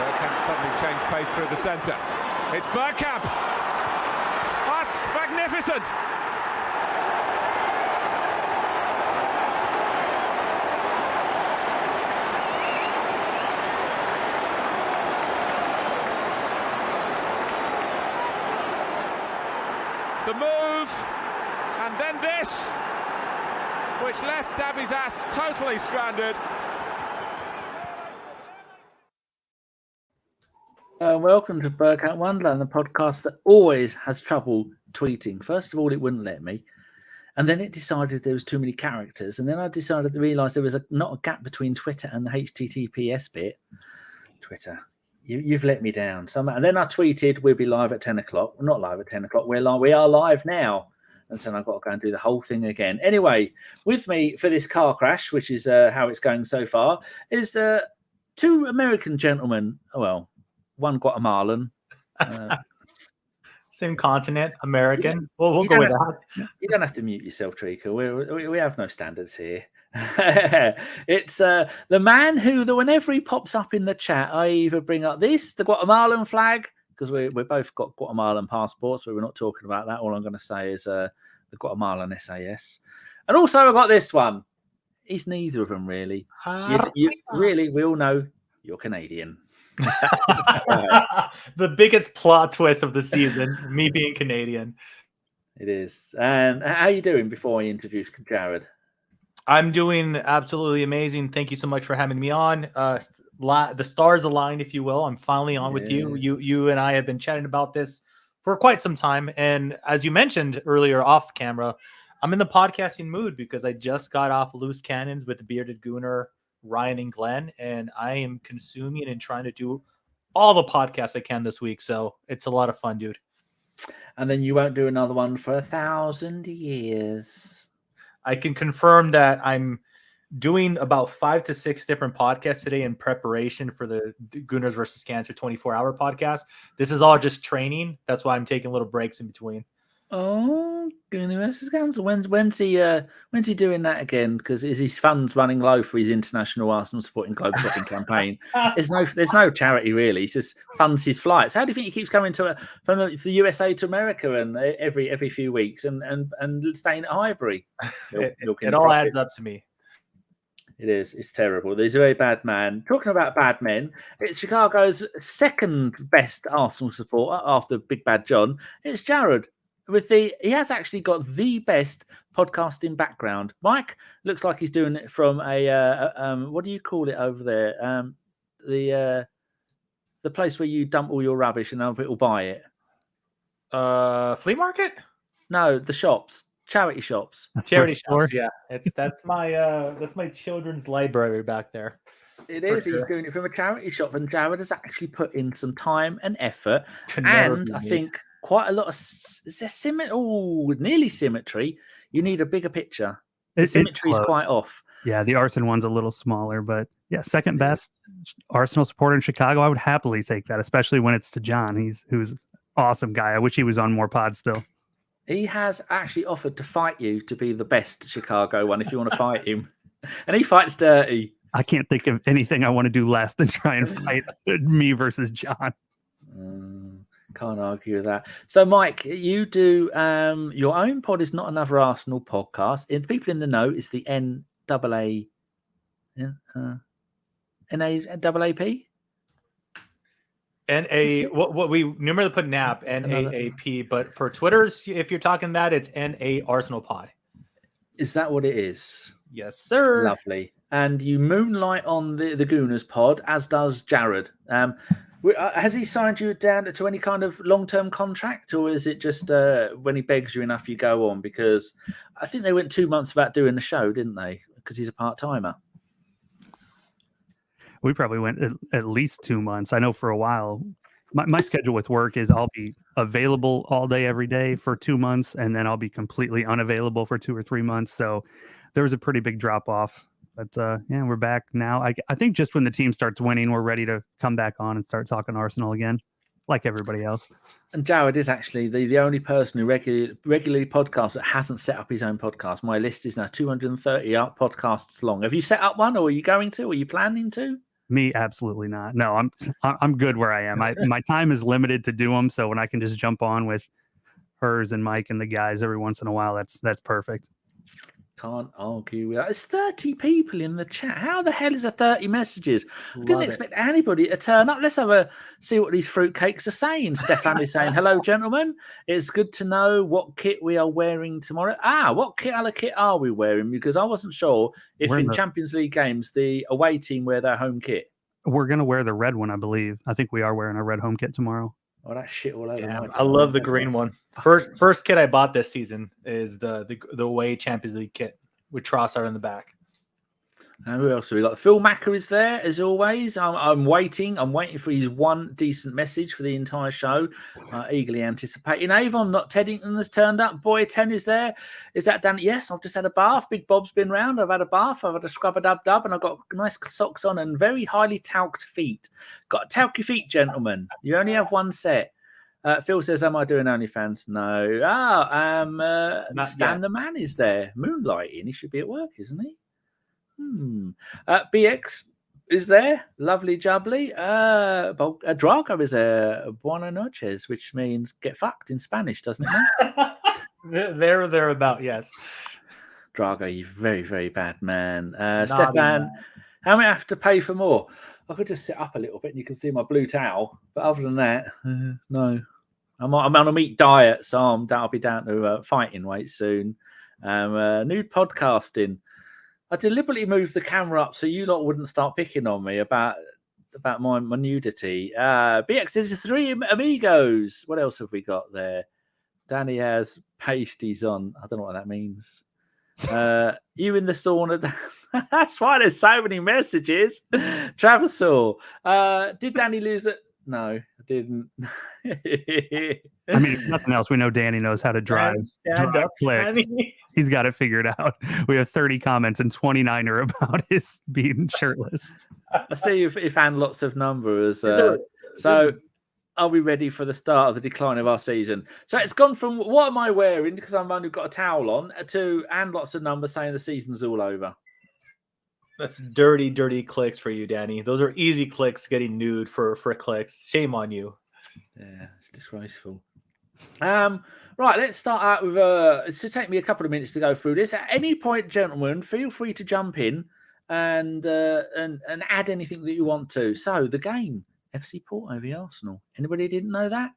Bergkamp suddenly changed pace through the centre. It's Bergkamp. That's magnificent. The move, and then this, which left Davi's ass totally stranded. Welcome to Bergkamp Wonderland, the podcast that always has trouble tweeting. First of all, it wouldn't let me, and then it decided there was too many characters, and then I decided to realise there was not a gap between Twitter and the HTTPS bit. Twitter, you've let me down. And then I tweeted, we'll be live at 10 o'clock. We're not live at 10 o'clock. We are live now. And so I've got to go and do the whole thing again. Anyway, with me for this car crash, which is how it's going so far, is the two American gentlemen. Well, one Guatemalan. Same continent, American. Yeah, We'll go with that. You don't have to mute yourself, Trika. We have no standards here. It's the man who, whenever he pops up in the chat, I either bring up the Guatemalan flag, because we both got Guatemalan passports, but we're not talking about that. All I'm going to say is the Guatemalan SAS. And also I've got this one. He's neither of them, really. Really, we all know you're Canadian. The biggest plot twist of the season, me being Canadian. It is. And how are you doing before I introduce Jared? I'm doing absolutely amazing. Thank you so much for having me on. The stars aligned, if you will. I'm finally on with you. You and I have been chatting about this for quite some time. And as you mentioned earlier off camera, I'm in the podcasting mood because I just got off Loose Cannons with the Bearded Gooner, Ryan and Glenn, and I am consuming and trying to do all the podcasts I can this week. So it's a lot of fun, dude. And then you won't do another one for 1,000 years. I can confirm that I'm doing about 5 to 6 different podcasts today in preparation for the Gooners versus Cancer 24-hour podcast. This is all just training. That's why I'm taking little breaks in between. Oh, Gooner versus Cancer. When's he doing that again? Because is his funds running low for his international Arsenal supporting globe trotting campaign? There's no charity really. He just funds his flights. How do you think he keeps coming from the USA to America and every few weeks and staying at Highbury? It all adds up to me. It is. It's terrible. He's a very bad man. Talking about bad men, it's Chicago's second best Arsenal supporter after Big Bad John. It's Jared. He has actually got the best podcasting background. Mike looks like he's doing it from a what do you call it over there? The place where you dump all your rubbish and other people buy it. Flea market? No, the shops, charity shops. Charity shops. Yeah, that's my children's library back there. It is. Sure. He's doing it from a charity shop, and Jared has actually put in some time and effort, and I think quite a lot of nearly symmetry. You need a bigger picture. The symmetry is quite off. Yeah, the Arsenal one's a little smaller, but yeah, second best Arsenal supporter in Chicago. I would happily take that, especially when it's to John. Who's awesome guy. I wish he was on more pods still. He has actually offered to fight you to be the best Chicago one if you want to fight him, and he fights dirty. I can't think of anything I want to do less than try and fight me versus John. Can't argue with that. So, Mike, you do your own pod is not another Arsenal podcast. In people in the know, it's the NAAP. What we normally put NAP, NAAP, but for Twitter's, if you're talking that, it's NA Arsenal Pod. Is that what it is? Yes, sir. Lovely. And you moonlight on the Gooners pod, as does Jared. Has he signed you down to any kind of long-term contract, or is it just when he begs you enough, you go on? Because I think they went 2 months without doing the show, didn't they? Because he's a part-timer. We probably went at least 2 months. I know for a while, my schedule with work is I'll be available all day, every day for 2 months, and then I'll be completely unavailable for 2 or 3 months. So there was a pretty big drop-off. But yeah, we're back now. I think just when the team starts winning, we're ready to come back on and start talking Arsenal again, like everybody else. And Jared is actually the only person who regularly podcasts that hasn't set up his own podcast. My list is now 230 podcasts long. Have you set up one, or are you going to? Or are you planning to? Me, absolutely not. No, I'm good where I am. My time is limited to do them, so when I can just jump on with Herz and Mike and the guys every once in a while, that's perfect. Can't argue with that. There's 30 people in the chat. How the hell is there 30 messages? I didn't expect anybody to turn up. Let's see what these fruitcakes are saying. Stefan is saying, hello, gentlemen. It's good to know what kit we are wearing tomorrow. What colour kit are we wearing? Because I wasn't sure if in Champions League games, the away team wear their home kit. We're going to wear the red one, I believe. I think we are wearing a red home kit tomorrow. Oh, that shit all over. Yeah, I love the green one. First kit I bought this season is the away Champions League kit with Trossard in the back. And who else have we got? Phil Macker is there as always. I'm waiting. I'm waiting for his one decent message for the entire show. Eagerly anticipating. Avon, not Teddington, has turned up. Boy 10 is there. Is that Danny? Yes, I've just had a bath. Big Bob's been round. I've had a bath. I've had a scrub-a-dub-dub, and I've got nice socks on and very highly talked feet. Got talky feet, gentlemen. You only have one set. Phil says, am I doing OnlyFans? No. Stan the man is there. Moonlighting. He should be at work, isn't he? BX is there. Lovely jubbly. Drago is there. Buenas noches, which means get fucked in Spanish, doesn't it? Thereabout, yes. Drago, you very, very bad man. Stefan, how many have to pay for more? I could just sit up a little bit and you can see my blue towel. But other than that, no. I'm on a meat diet, so I'll be down to fighting weight soon. Nude podcasting. I deliberately moved the camera up so you lot wouldn't start picking on me about my nudity. BX is 3 amigos. What else have we got there? Danny has pasties on. I don't know what that means. You in the sauna. That's why there's so many messages. Travisor. Did Danny lose it? No, I didn't. I mean, if nothing else, we know Danny knows how to drive clicks. He's got it figured out. We have 30 comments and 29 are about his being shirtless. I see if and lots of numbers. So are we ready for the start of the decline of our season? So it's gone from what am I wearing because I've only got a towel on to and lots of numbers saying the season's all over. That's dirty clicks for you, Danny. Those are easy clicks getting nude for clicks. Shame on you. Yeah, it's disgraceful. Right, let's start out with it's to take me a couple of minutes to go through this. At any point, gentlemen, feel free to jump in and add anything that you want to. So the game, FC Porto v Arsenal. Anybody didn't know that?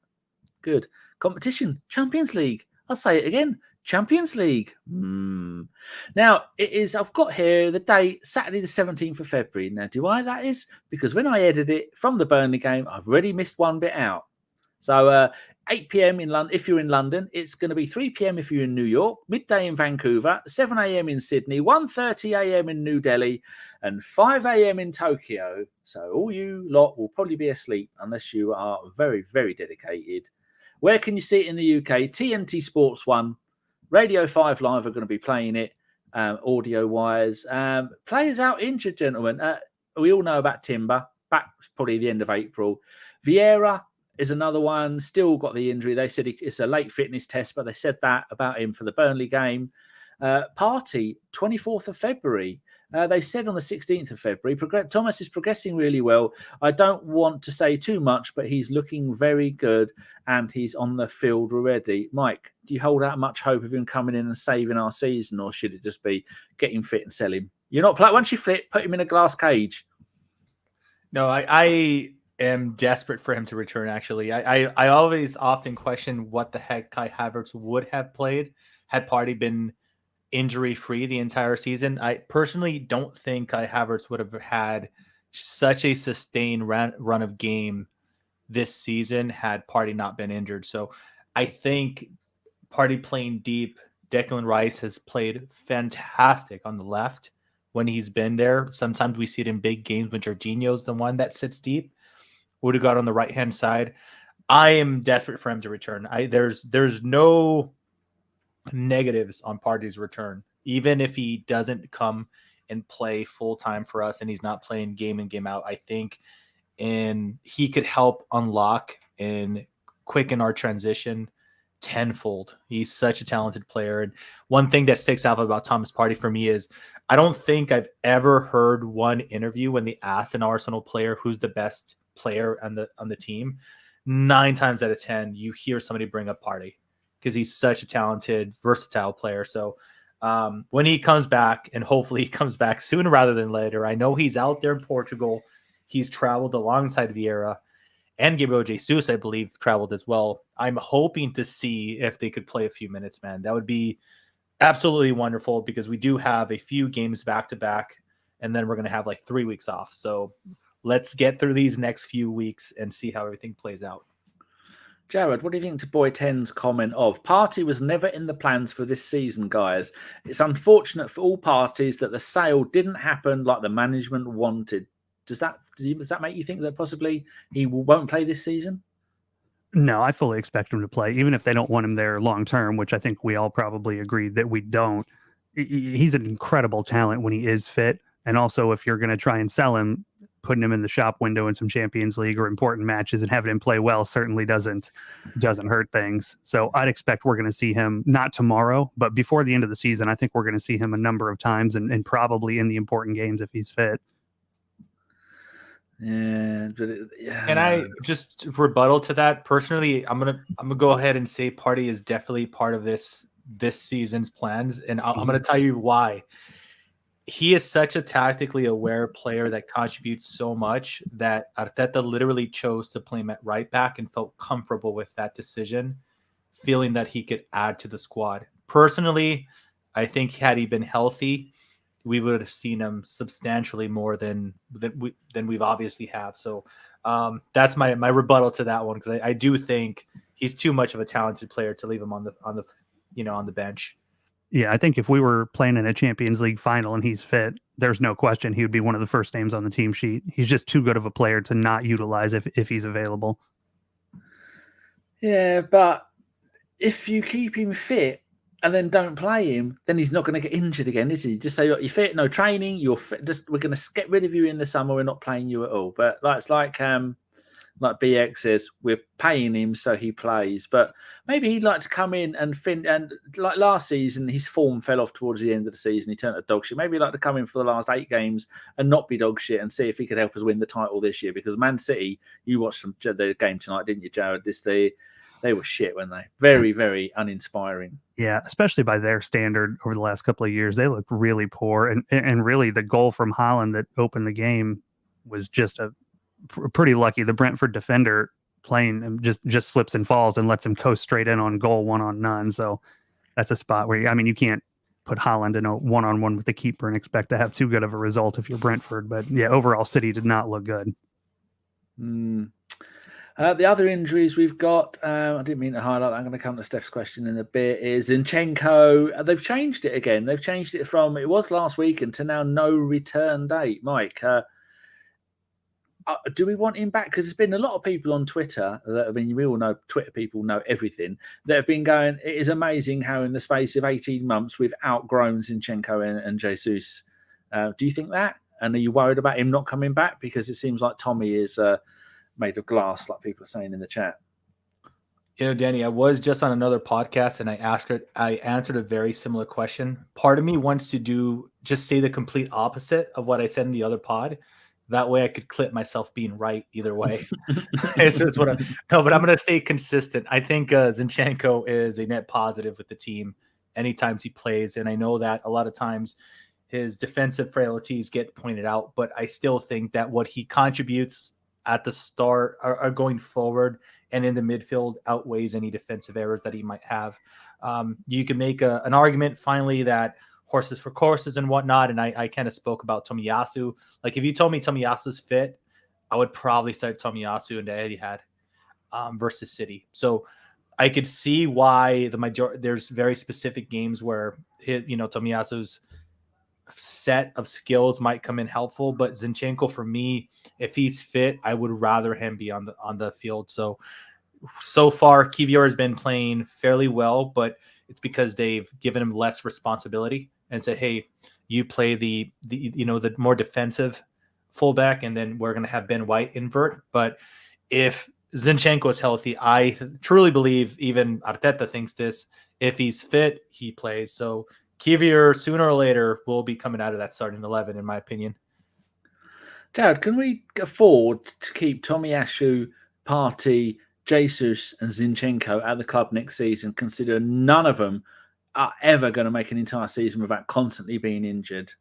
Good. Competition, Champions League. I'll say it again. Champions League. Now, it is, I've got here the date, Saturday the 17th of February. Now, do why that is? Because when I edit it from the Burnley game, I've already missed one bit out. So 8 p.m. in London, if you're in London, it's going to be 3 p.m. if you're in New York, midday in Vancouver, 7 a.m. in Sydney, 1:30 a.m. in New Delhi, and 5 a.m. in Tokyo. So all you lot will probably be asleep unless you are very, very dedicated. Where can you see it in the UK? TNT Sports 1. Radio 5 Live are going to be playing it audio-wise. Players out injured, gentlemen. We all know about Timber. Back probably the end of April. Vieira is another one. Still got the injury. They said it's a late fitness test, but they said that about him for the Burnley game. Partey, 24th of February. They said on the 16th of February, Thomas is progressing really well. I don't want to say too much, but he's looking very good and he's on the field already. Mike, do you hold out much hope of him coming in and saving our season, or should it just be get him fit and sell him? You're not once you fit, put him in a glass cage. No, I am desperate for him to return, actually. I always often question what the heck Kai Havertz would have played had Partey been injury-free the entire season. I personally don't think Kai Havertz would have had such a sustained run of game this season had Partey not been injured. So I think Partey playing deep, Declan Rice has played fantastic on the left when he's been there. Sometimes we see it in big games when Jorginho's the one that sits deep. Odegaard on the right-hand side. I am desperate for him to return. There's no negatives on Partey's return. Even if he doesn't come and play full-time for us and he's not playing game in, game out, I think he could help unlock and quicken our transition tenfold. He's such a talented player. And one thing that sticks out about Thomas Partey for me is I don't think I've ever heard one interview when they asked an Arsenal player who's the best player on the team. 9 times out of 10, you hear somebody bring up Partey because he's such a talented, versatile player. So when he comes back, and hopefully he comes back sooner rather than later, I know he's out there in Portugal. He's traveled alongside Vieira, and Gabriel Jesus, I believe, traveled as well. I'm hoping to see if they could play a few minutes, man. That would be absolutely wonderful because we do have a few games back-to-back, and then we're going to have like 3 weeks off. So let's get through these next few weeks and see how everything plays out. Jared, what do you think to Boy 10's comment of Partey was never in the plans for this season, guys? It's unfortunate for all parties that the sale didn't happen like the management wanted. Does that make you think that possibly he won't play this season? No, I fully expect him to play, even if they don't want him there long term, which I think we all probably agree that we don't. He's an incredible talent when he is fit. And also, if you're going to try and sell him, putting him in the shop window in some Champions League or important matches and having him play well certainly doesn't hurt things. So I'd expect we're going to see him not tomorrow, but before the end of the season. I think we're going to see him a number of times and probably in the important games if he's fit. Yeah, And I just rebuttal to that personally. I'm gonna go ahead and say Partey is definitely part of this season's plans, and I'm gonna tell you why. He is such a tactically aware player that contributes so much that Arteta literally chose to play him at right back and felt comfortable with that decision, feeling that he could add to the squad. Personally, I think had he been healthy, we would have seen him substantially more than we've obviously have. So that's my rebuttal to that one, because I do think he's too much of a talented player to leave him on the bench. Yeah, I think if we were playing in a Champions League final and he's fit, there's no question he would be one of the first names on the team sheet. He's just too good of a player to not utilize if he's available. Yeah, but if you keep him fit and then don't play him, then he's not going to get injured again, is he? Just say, look, you're fit, no training, you're fit. We're going to get rid of you in the summer. We're not playing you at all. But it's like BX says, we're paying him so he plays. But maybe he'd like to come in and like last season, his form fell off towards the end of the season. He turned to dog shit. Maybe he'd like to come in for the last 8 games and not be dog shit and see if he could help us win the title this year. Because Man City, you watched the game tonight, didn't you, Jared? They were shit, weren't they? Very, very uninspiring. Yeah, especially by their standard over the last couple of years. They looked really poor. And really the goal from Haaland that opened the game was just pretty lucky. The Brentford defender playing him just slips and falls and lets him coast straight in on goal, 1-on-none. So that's a spot where, you can't put Haaland in a 1-on-1 with the keeper and expect to have too good of a result if you're Brentford. But yeah, overall City did not look good. The other injuries we've got, I didn't mean to highlight that. I'm going to come to Steph's question in a bit, is Zinchenko. They've changed it again. They've changed it from, it was last weekend to now no return date. Mike, do we want him back? Because there's been a lot of people on Twitter we all know Twitter people know everything, that have been going, it is amazing how in the space of 18 months we've outgrown Zinchenko and Jesus. Do you think that? And are you worried about him not coming back? Because it seems like Tommy is made of glass, like people are saying in the chat. Danny, I was just on another podcast and I answered a very similar question. Part of me wants to just say the complete opposite of what I said in the other pod. That way I could clip myself being right either way. But I'm going to stay consistent. I think Zinchenko is a net positive with the team anytime he plays. And I know that a lot of times his defensive frailties get pointed out, but I still think that what he contributes at the start are going forward and in the midfield outweighs any defensive errors that he might have. You can make an argument finally that horses for courses and whatnot. And I kind of spoke about Tomiyasu. Like if you told me Tomiyasu's fit, I would probably start Tomiyasu into Etihad versus City. So I could see why there's very specific games where Tomiyasu's set of skills might come in helpful, but Zinchenko, for me, if he's fit, I would rather him be on the field. So far Kiwior has been playing fairly well, but it's because they've given him less responsibility and said, hey, you play the more defensive fullback, and then we're going to have Ben White invert. But if Zinchenko is healthy, I truly believe, even Arteta thinks this, if he's fit, he plays. So Kiwior, sooner or later, will be coming out of that starting 11, in my opinion. Jared, can we afford to keep Tomiyasu, Partey, Jesus, and Zinchenko at the club next season, consider none of them are ever going to make an entire season without constantly being injured?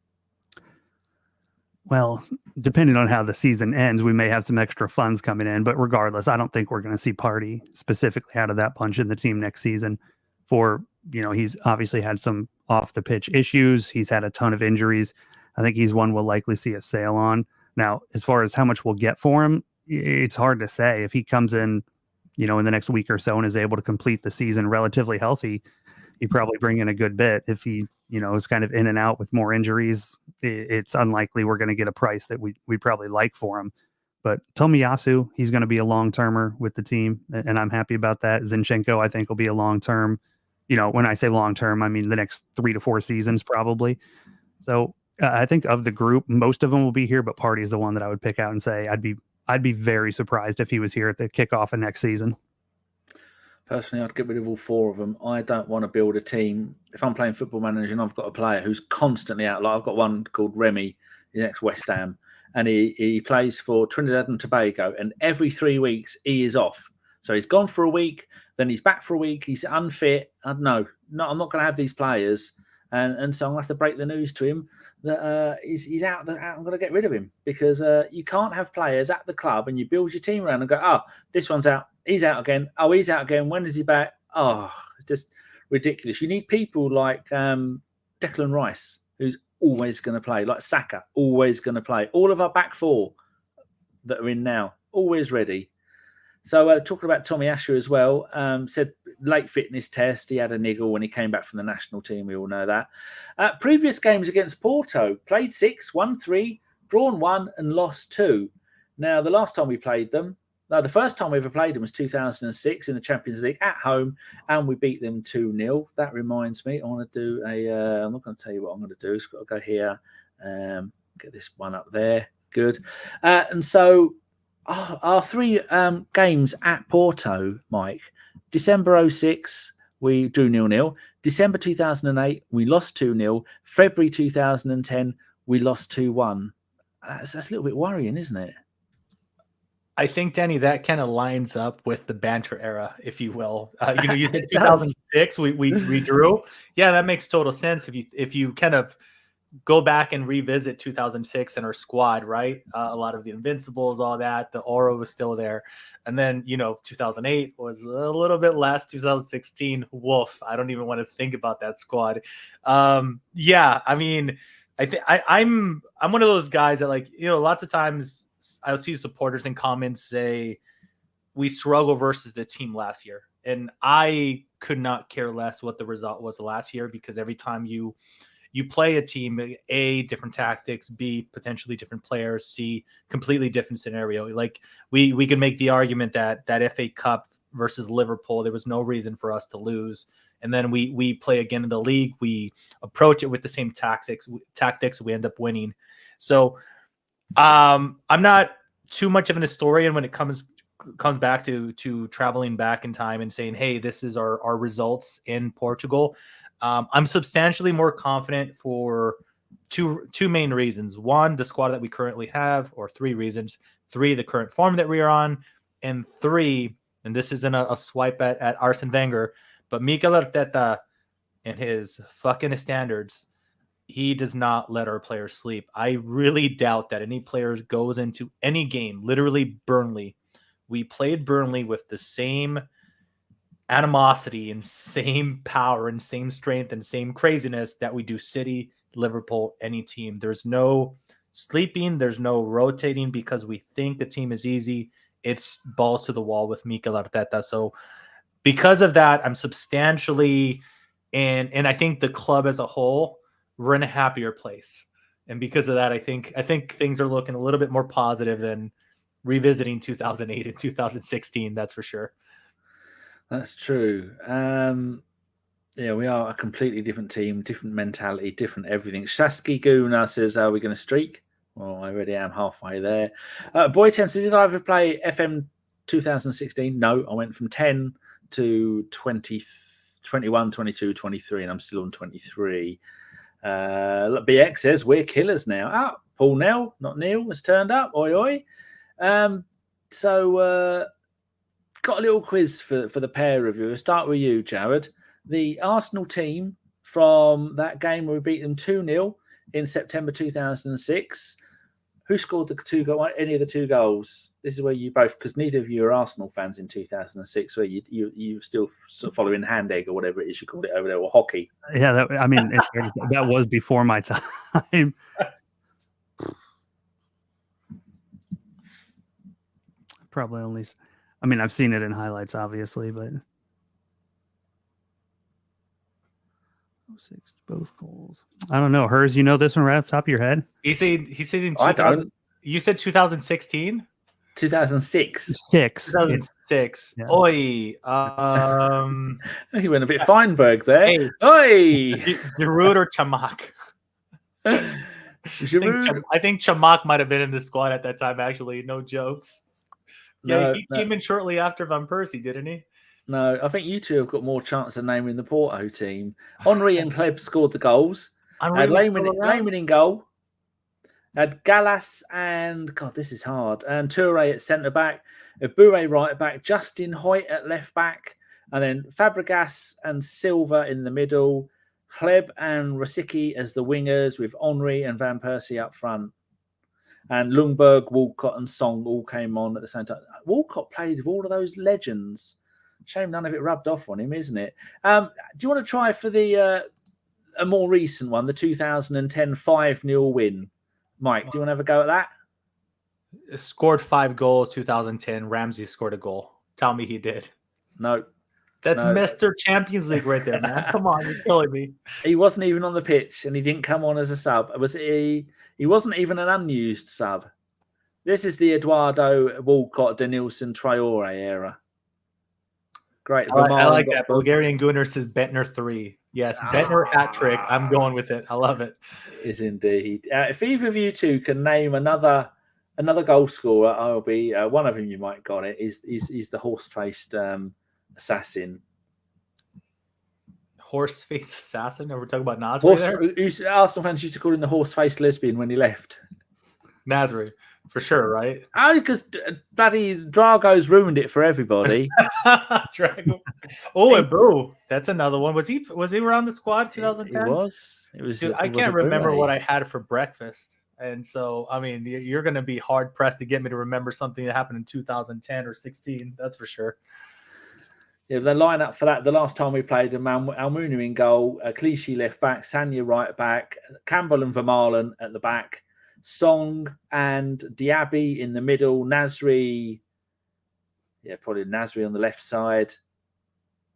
Well, depending on how the season ends, we may have some extra funds coming in. But regardless, I don't think we're going to see Partey specifically out of that bunch in the team next season. He's obviously had some off the pitch issues. He's had a ton of injuries. I think he's one we'll likely see a sale on. Now, as far as how much we'll get for him, it's hard to say. If he comes in, in the next week or so and is able to complete the season relatively healthy, you probably bring in a good bit. If he, is kind of in and out with more injuries, it's unlikely we're going to get a price that we probably like for him. But Tomiyasu, he's going to be a long-termer with the team, and I'm happy about that. Zinchenko, I think, will be a long-term. When I say long-term, I mean the next 3 to 4 seasons probably. So I think of the group, most of them will be here, but Partey is the one that I would pick out and say I'd be very surprised if he was here at the kickoff of next season. Personally, I'd get rid of all 4 of them. I don't want to build a team. If I'm playing Football Manager and I've got a player who's constantly out, like I've got one called Remy, he's ex-West Ham, and he plays for Trinidad and Tobago, and every 3 weeks he is off. So he's gone for a week, then he's back for a week, he's unfit. I don't know. No, I'm not going to have these players. And so I'm going to have to break the news to him that he's out. I'm going to get rid of him because you can't have players at the club and you build your team around and go, oh, this one's out. He's out again. Oh, he's out again. When is he back? Oh, it's just ridiculous. You need people like Declan Rice, who's always going to play, like Saka, always going to play. All of our back 4 that are in now, always ready. So talking about Tomiyasu as well, said late fitness test. He had a niggle when he came back from the national team. We all know that. Previous games against Porto, played 6, won 3, drawn 1 and lost 2. Now, the last time we played them, the first time we ever played them was 2006 in the Champions League at home, and we beat them 2-0. That reminds me, I want to do I'm not going to tell you what I'm going to do. I've got to go here, get this one up there. Good. And so our 3 games at Porto, Mike, December 06, we drew 0-0. December 2008, we lost 2-0. February 2010, we lost 2-1. That's a little bit worrying, isn't it? I think, Danny, that kind of lines up with the banter era, if you will. You said 2006, we drew. Yeah, that makes total sense. If you kind of go back and revisit 2006 and our squad, right? A lot of the Invincibles, all that, the aura was still there. And then, 2008 was a little bit less. 2016, woof. I don't even want to think about that squad. Yeah, I mean, I think I'm one of those guys that, like, lots of times I'll see supporters in comments say we struggle versus the team last year. And I could not care less what the result was last year, because every time you play a team, A, different tactics, B, potentially different players, C, completely different scenario. Like we could make the argument that FA Cup versus Liverpool, there was no reason for us to lose. And then we play again in the league. We approach it with the same tactics. We end up winning. So I'm not too much of an historian when it comes back to traveling back in time and saying, hey, this is our results in Portugal. I'm substantially more confident for two main reasons. 1, the squad that we currently have, or 3 reasons. 3, the current form that we are on. And 3, and this isn't a swipe at Arsene Wenger, but Mikel Arteta and his fucking standards, he does not let our players sleep. I really doubt that any player goes into any game, literally Burnley. We played Burnley with the same animosity and same power and same strength and same craziness that we do City, Liverpool, any team. There's no sleeping. There's no rotating because we think the team is easy. It's balls to the wall with Mikel Arteta. So because of that, I'm substantially, and I think the club as a whole, we're in a happier place. And because of that, I think things are looking a little bit more positive than revisiting 2008 and 2016. That's for sure. That's true. Yeah, we are a completely different team, different mentality, different everything. Shaski Guna says, are we going to streak? Well, I already am halfway there. Boy10 says, did I ever play FM 2016? No, I went from 10 to 23 21, 22, 23, and I'm still on 23. BX says we're killers now. Ah, Paul Nell, not Neil, has turned up. Oi, oi. So got a little quiz for the pair of you. We'll start with you, Jared. The Arsenal team from that game where we beat them 2-0 in September 2006. Who scored any of the 2 goals? This is where you both, because neither of you are Arsenal fans in 2006, where you still sort of following hand egg or whatever it is you called it over there, or hockey. Yeah, that was before my time. Probably only. I mean, I've seen it in highlights, obviously, but 06, both goals. I don't know. Herz, you know this one right off the top of your head? He said in I don't. You said 2016? 2006. 2006. Yeah. Oi. He went a bit Feinberg there. Hey. Oi! Giroud or Chamak? Giroud. I think Chamak might have been in the squad at that time, actually. No jokes. Yeah, he came in shortly after Van Persie, didn't he? No, I think you two have got more chance of naming the Porto team. Henry and Kleb scored the goals. Had Lehmann in goal. Had Gallas and, God, this is hard. And Toure at centre-back. Eboué right-back. Justin Hoyt at left-back. And then Fabregas and Silva in the middle. Kleb and Rosicky as the wingers with Henry and Van Persie up front. And Ljungberg, Walcott and Song all came on at the same time. Walcott played with all of those legends. Shame none of it rubbed off on him, isn't it? Do you want to try for the a more recent one, the 2010 5-0 win? Mike, do you want to have a go at that? Scored 5 goals, 2010. Ramsey scored a goal. Tell me he did. No. That's Mr. Champions League right there, man. Come on, you're killing me. He wasn't even on the pitch, and he didn't come on as a sub. He wasn't even an unused sub. This is the Eduardo, Walcott, Denilson, Traore era. Great. I like that. Bulgarian Gunnar says Bentner 3. Yes, Bentner hat trick. I'm going with it. I love it. Is indeed. If either of you two can name another goal scorer, I'll be one of them. You might got it. Is the horse-faced assassin? Horse-faced assassin? Are we talking about Nasri? Arsenal fans used to call him the horse-faced lesbian when he left. Nasri, for sure, right? Only because bloody Drago's ruined it for everybody. Drago. Oh, and Boo. That's another one. Was he around the squad 2010? It was. Dude, I can't remember what I had for breakfast. And so, I mean, you're going to be hard-pressed to get me to remember something that happened in 2010 or 16. That's for sure. Yeah, the lineup for that, the last time we played, Almunia in goal, Clichy left back, Sanya right back, Campbell and Vermaelen at the back, Song and Diaby in the middle, Nasri, probably Nasri on the left side.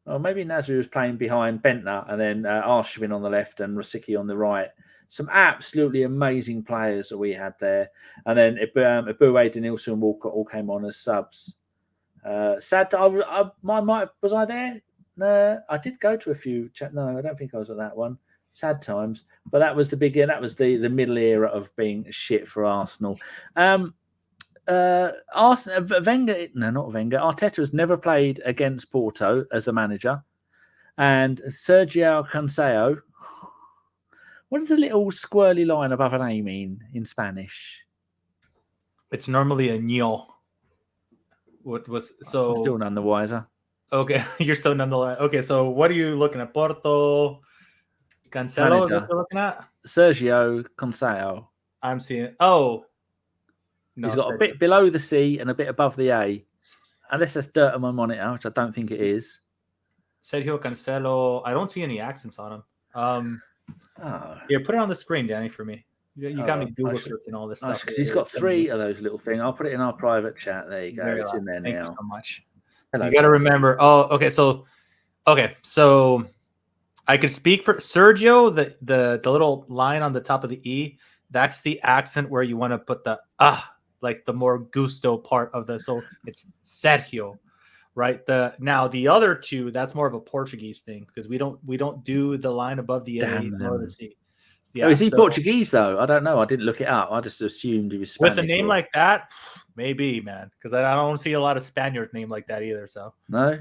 Or maybe Nasri was playing behind Bentner, and then Arshavin on the left and Rosicky on the right. Some absolutely amazing players that we had there. And then Eboué, Denilson and Walcott all came on as subs. Sad. Was I there? No, I did go to a few. No, I don't think I was at that one. Sad times. But that was the beginning. That was the middle era of being shit for Arsenal. Arsenal. Wenger. No, not Wenger. Arteta has never played against Porto as a manager. And Sergio Conceição. What does the little squirrely line above an A mean in Spanish? It's normally a ño. What was so? I'm still none the wiser. Okay, you're still none the wiser. Okay, so what are you looking at? Porto, Cancelo. Is what you're looking at? Sergio Conceição. I'm seeing. Oh, no, he's got a bit below the C and a bit above the A. Unless that's dirt on my monitor, which I don't think it is. Sergio Cancelo. I don't see any accents on him. Yeah, put it on the screen, Danny, for me. You got me Google searching all this stuff. Because he's got 3 of those little things. I'll put it in our private chat. There you go. It's in there now. Thank you so much. Hello. You got to remember. Oh, okay. So I could speak for Sergio. The little line on the top of the E. That's the accent where you want to put the like the more gusto part of the. So it's Sergio, right? The other 2. That's more of a Portuguese thing because we don't do the line above the A or the C. Yeah, is he Portuguese though? I don't know. I didn't look it up. I just assumed he was Spanish. With a name like that, maybe, man. Because I don't see a lot of Spaniards named like that either. So no.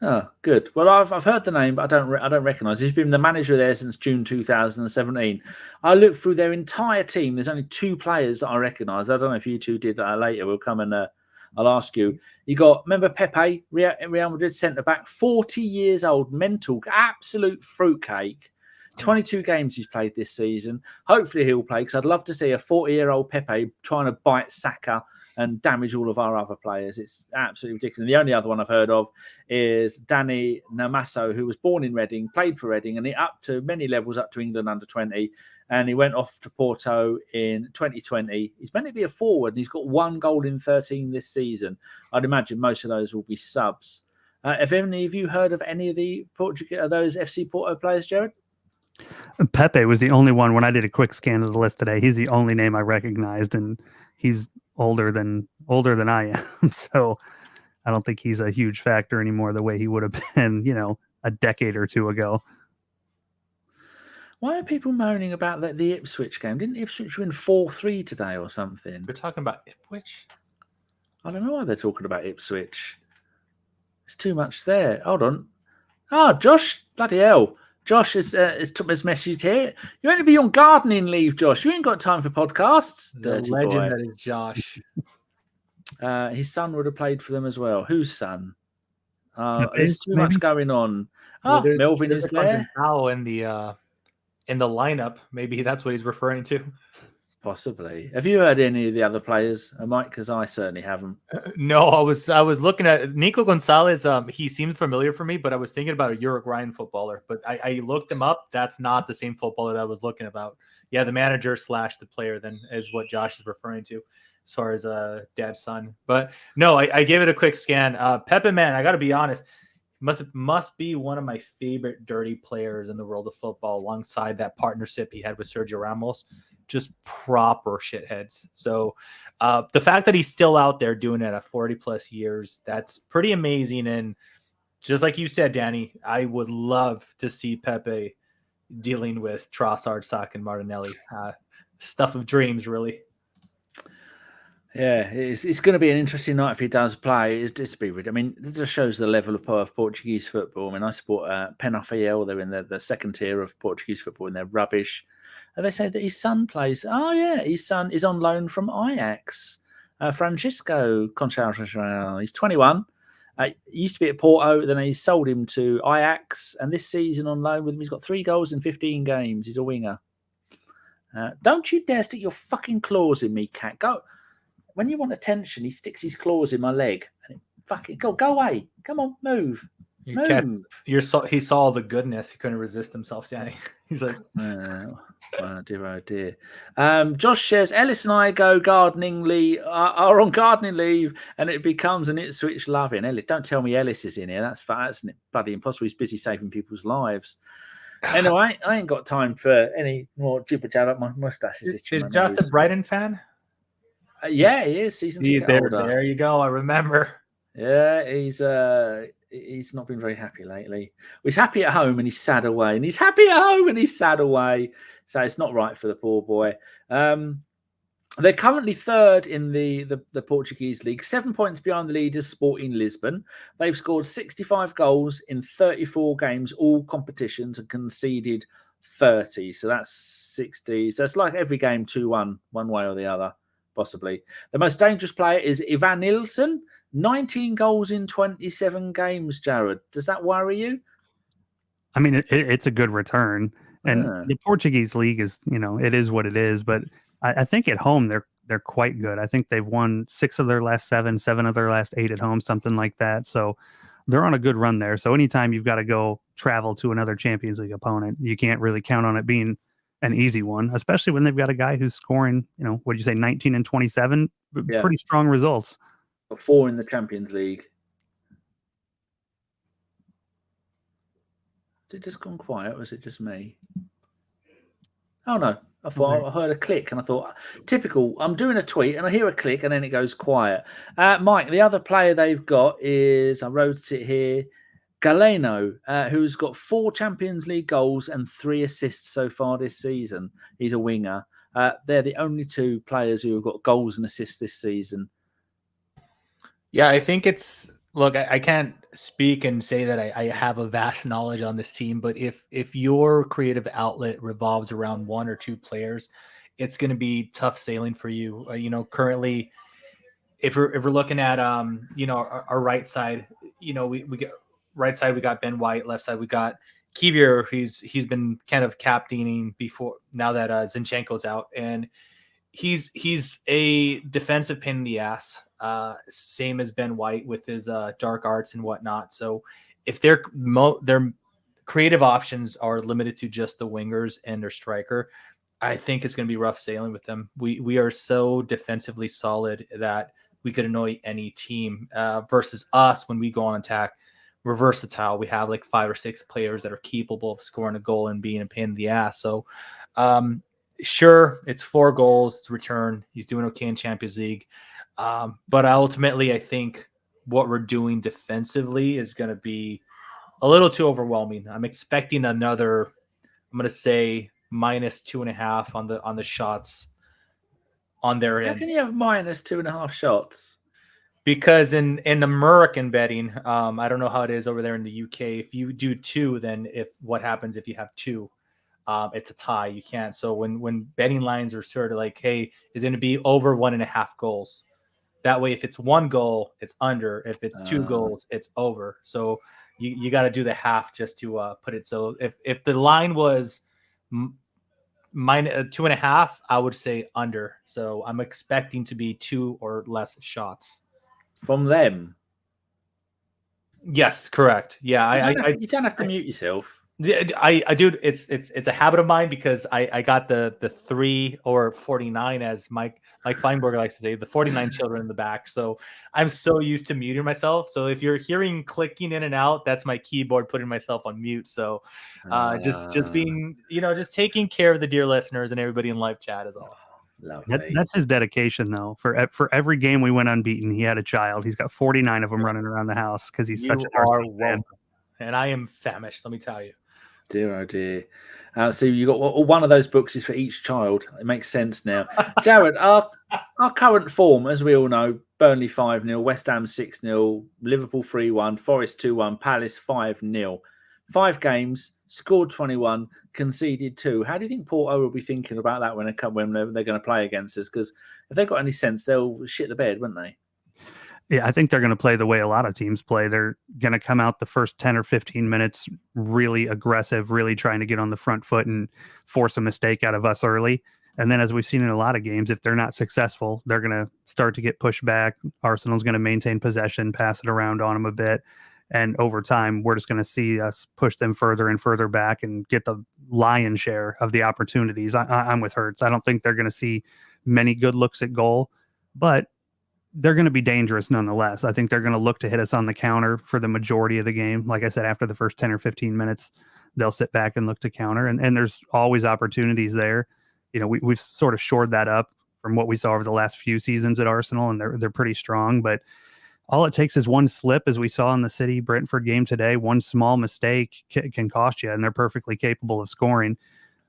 Oh, good. Well, I've heard the name, but I don't recognise. He's been the manager there since June 2017. I looked through their entire team. There's only 2 players that I recognise. I don't know if you two did that later. We'll come and I'll ask you. You got, remember Pepe, Real Madrid centre back, 40 years old, mental, absolute fruitcake. 22 games he's played this season. Hopefully he'll play, because I'd love to see a 40-year-old Pepe trying to bite Saka and damage all of our other players. It's absolutely ridiculous. And the only other one I've heard of is Danny Namaso, who was born in Reading, played for Reading, and he up to many levels, up to England under 20, and he went off to Porto in 2020. He's meant to be a forward, and he's got 1 goal in 13 this season. I'd imagine most of those will be subs. Have any of you heard of any of those FC Porto players, Jared? Pepe was the only one. When I did a quick scan of the list today, he's the only name I recognized, and he's older than I am. So I don't think he's a huge factor anymore the way he would have been, a decade or 2 ago. Why are people moaning about the Ipswich game? Didn't Ipswich win 4-3 today or something? We're talking about Ipswich? I don't know why they're talking about Ipswich. There's too much there. Hold on. Oh, Josh, bloody hell. Josh has took his message here. You only be on gardening leave, Josh. You ain't got time for podcasts. The Dirty legend boy. that is Josh. His son would have played for them as well. Whose son? Pepe's, There's too much going on. Melvin is there. In the lineup. Maybe that's what he's referring to. Possibly. Have you heard any of the other players, Mike? Because I certainly haven't. No, I was looking at Nico Gonzalez. He seems familiar for me, but I was thinking about a Uruguayan footballer. But I looked him up. That's not the same footballer that I was looking about. Yeah, the manager / the player then is what Josh is referring to, as far as dad's son. But no, I gave it a quick scan. Pepe, man, I got to be honest, must be one of my favorite dirty players in the world of football, alongside that partnership he had with Sergio Ramos. Just proper shitheads. So the fact that he's still out there doing it at 40 plus years, that's pretty amazing. And just like you said, Danny, I would love to see Pepe dealing with Trossard, Saka, and Martinelli. Stuff of dreams, really. Yeah, it's going to be an interesting night if he does play. It's be. I mean, it just shows the level of Portuguese football. I mean, I support Penafiel. They're in the second tier of Portuguese football, and they're rubbish. And they say that his son plays. Oh, yeah, his son is on loan from Ajax. Francisco Conchal. He's 21. He used to be at Porto. Then he sold him to Ajax. And this season on loan with him, he's got 3 goals in 15 games. He's a winger. Don't you dare stick your fucking claws in me, cat. Go. When you want attention, he sticks his claws in my leg. And fucking go away. Come on, move. He saw the goodness. He couldn't resist himself, Danny. He's like, oh dear. Josh says Ellis and I are on gardening leave, and it becomes an Ipswich loving. Ellis, don't tell me Ellis is in here. That's bloody impossible. He's busy saving people's lives. Anyway, I ain't got time for any more jibber jabber. My mustache is itching. Is Josh a Brighton fan? Yeah, he is. Season ticket holder. There you go. I remember. Yeah, he's not been very happy lately. He's happy at home and he's sad away, and he's happy at home and he's sad away. So it's not right for the poor boy. They're currently third in the Portuguese league, 7 points behind the leaders, Sporting Lisbon. They've scored 65 goals in 34 games, all competitions, and conceded 30. So that's 60. So it's like every game 2-1, one way or the other, possibly. The most dangerous player is Ivan Nilsson, 19 goals in 27 games, Jared. Does that worry you? I mean, it's a good return. And the Portuguese league is, it is what it is. But I think at home, they're quite good. I think they've won 6 of their last 7 of their last 8 at home, something like that. So they're on a good run there. So anytime you've got to go travel to another Champions League opponent, you can't really count on it being an easy one, especially when they've got a guy who's scoring, what'd you say, 19 and 27? Yeah. Pretty strong results. 4 in the Champions League. Has it just gone quiet, or is it just me? Oh, no. I thought I heard a click, and I thought, typical, I'm doing a tweet, and I hear a click, and then it goes quiet. Mike, the other player they've got is, I wrote it here, Galeno, who's got 4 Champions League goals and 3 assists so far this season. He's a winger. They're the only 2 players who have got goals and assists this season. Yeah, I think it's Look, I can't speak and say that I have a vast knowledge on this team, but if your creative outlet revolves around one or two players, it's going to be tough sailing for you. Currently, if we're looking at our right side, we get right side we got Ben White, left side we got Kiwior, he's been kind of captaining before now that Zinchenko's out, and he's a defensive pain in the ass, same as Ben White with his dark arts and whatnot. So if their creative options are limited to just the wingers and their striker, I think it's going to be rough sailing with them. We are so defensively solid that we could annoy any team, versus us when we go on attack. We're versatile. We have like 5 or 6 players that are capable of scoring a goal and being a pain in the ass. So, sure, it's 4 goals to return. He's doing okay in Champions League. But ultimately, I think what we're doing defensively is going to be a little too overwhelming. I'm expecting another, I'm going to say -2.5 on the shots on their end. How can you have -2.5 shots? Because in American betting, I don't know how it is over there in the UK. If you do 2, then what happens if you have 2? It's a tie. You can't. So when betting lines are sort of like, hey, is going to be over 1.5 goals. That way, if it's 1 goal, it's under. If it's 2 goals, it's over. So you got to do the half just to put it. So if the line was -2.5, I would say under. So I'm expecting to be 2 or less shots from them. Yes, correct. Yeah, you don't have to mute yourself. I do. It's a habit of mine because I got the 3 or 49, as Mike Feinberg likes to say, the 49 children in the back. So I'm so used to muting myself. So if you're hearing clicking in and out, that's my keyboard putting myself on mute. So just being, just taking care of the dear listeners and everybody in live chat is all. That's his dedication, though. For every game we went unbeaten, he had a child. He's got 49 of them running around the house because he's such an Arsenal fan. And I am famished, let me tell you. Dear, oh dear. So you got one of those books is for each child. It makes sense now. Jared, our current form, as we all know, Burnley 5-0, West Ham 6-0, Liverpool 3-1, Forest 2-1, Palace 5-0. 5 games, scored 21, conceded 2. How do you think Porto will be thinking about that when they're going to play against us? Because if they've got any sense, they'll shit the bed, won't they? Yeah, I think they're going to play the way a lot of teams play. They're going to come out the first 10 or 15 minutes really aggressive, really trying to get on the front foot and force a mistake out of us early. And then, as we've seen in a lot of games, if they're not successful, they're going to start to get pushed back. Arsenal's going to maintain possession, pass it around on them a bit. And over time, we're just going to see us push them further and further back and get the lion's share of the opportunities. I'm with Hertz. I don't think they're going to see many good looks at goal, but they're going to be dangerous nonetheless. I think they're going to look to hit us on the counter for the majority of the game. Like I said, after the first 10 or 15 minutes, they'll sit back and look to counter. And there's always opportunities there. We've sort of shored that up from what we saw over the last few seasons at Arsenal, and they're pretty strong. But all it takes is one slip, as we saw in the City-Brentford game today. One small mistake can cost you, and they're perfectly capable of scoring.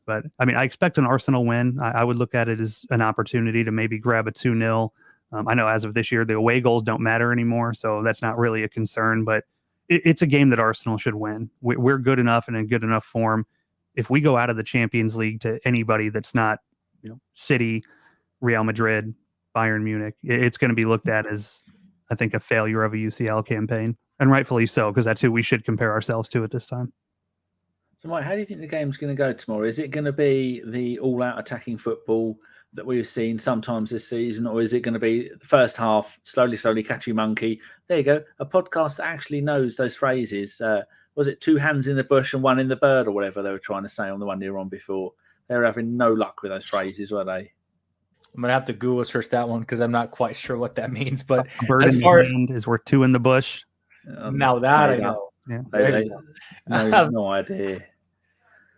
But, I mean, I expect an Arsenal win. I would look at it as an opportunity to maybe grab a 2-0. I know as of this year, the away goals don't matter anymore, so that's not really a concern. But it's a game that Arsenal should win. We're good enough and in good enough form. If we go out of the Champions League to anybody that's not, City, Real Madrid, Bayern Munich, it's going to be looked at as, I think, a failure of a UCL campaign, and rightfully so, because that's who we should compare ourselves to at this time. So, Mike, how do you think the game's going to go tomorrow? Is it going to be the all-out attacking football that we've seen sometimes this season, or is it going to be the first half, slowly catchy monkey? There you go, a podcast that actually knows those phrases. Was it 2 hands in the bush and 1 in the bird, or whatever they were trying to say on the one you were on before? They were having no luck with those phrases, were they? I'm going to have to Google search that one because I'm not quite sure what that means. But a bird in the hand is worth 2 in the bush. Now that I know. Yeah. No idea.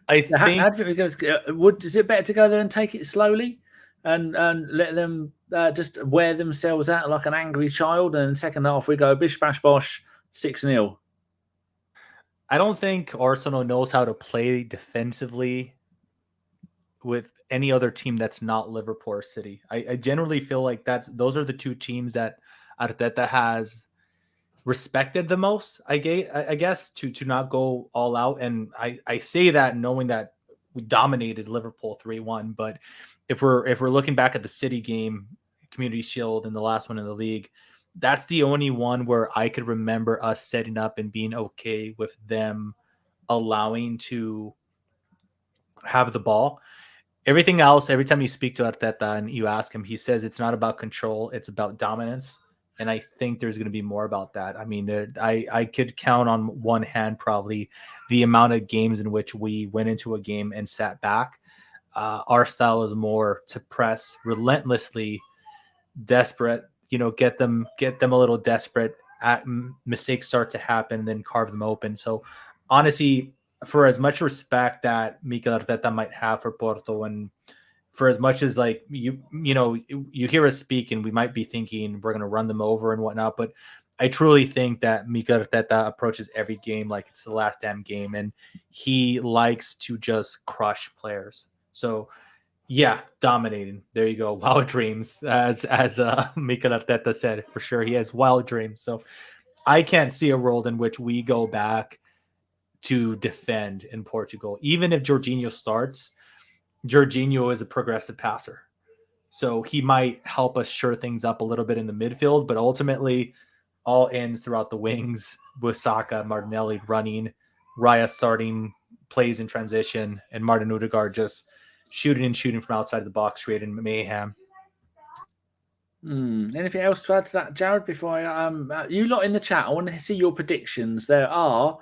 I think is it better to go there and take it slowly and let them just wear themselves out like an angry child, and in the second half we go bish bash bosh 6-0? I don't think Arsenal knows how to play defensively with any other team that's not Liverpool or City. I generally feel like those are the 2 teams that has respected the most, I guess, to not go all out. And I say that knowing that we dominated Liverpool 3-1. But if we're looking back at the City game, Community Shield, and the last one in the league, that's the only one where I could remember us setting up and being okay with them allowing to have the ball. Everything else, every time you speak to Arteta and you ask him, he says it's not about control, it's about dominance. And I think there's going to be more about that. I mean, I could count on one hand probably the amount of games in which we went into a game and sat back. Our style is more to press relentlessly, desperate, get them a little desperate. Mistakes start to happen, then carve them open. So honestly, for as much respect that Mikel Arteta might have for Porto, and for as much as like you hear us speak and we might be thinking we're going to run them over and whatnot, but I truly think that Mikel Arteta approaches every game like it's the last damn game, and he likes to just crush players. So yeah, dominating. There you go. Wild dreams, as Mikel Arteta said. For sure, he has wild dreams. So I can't see a world in which we go back to defend in Portugal. Even if Jorginho starts, Jorginho is a progressive passer. So he might help us sure things up a little bit in the midfield, but ultimately all ends throughout the wings with Saka, Martinelli running, Raya starting plays in transition, and Martin Odegaard just shooting from outside the box, creating mayhem. Anything else to add to that, Jared? Before you lot in the chat, I want to see your predictions. There are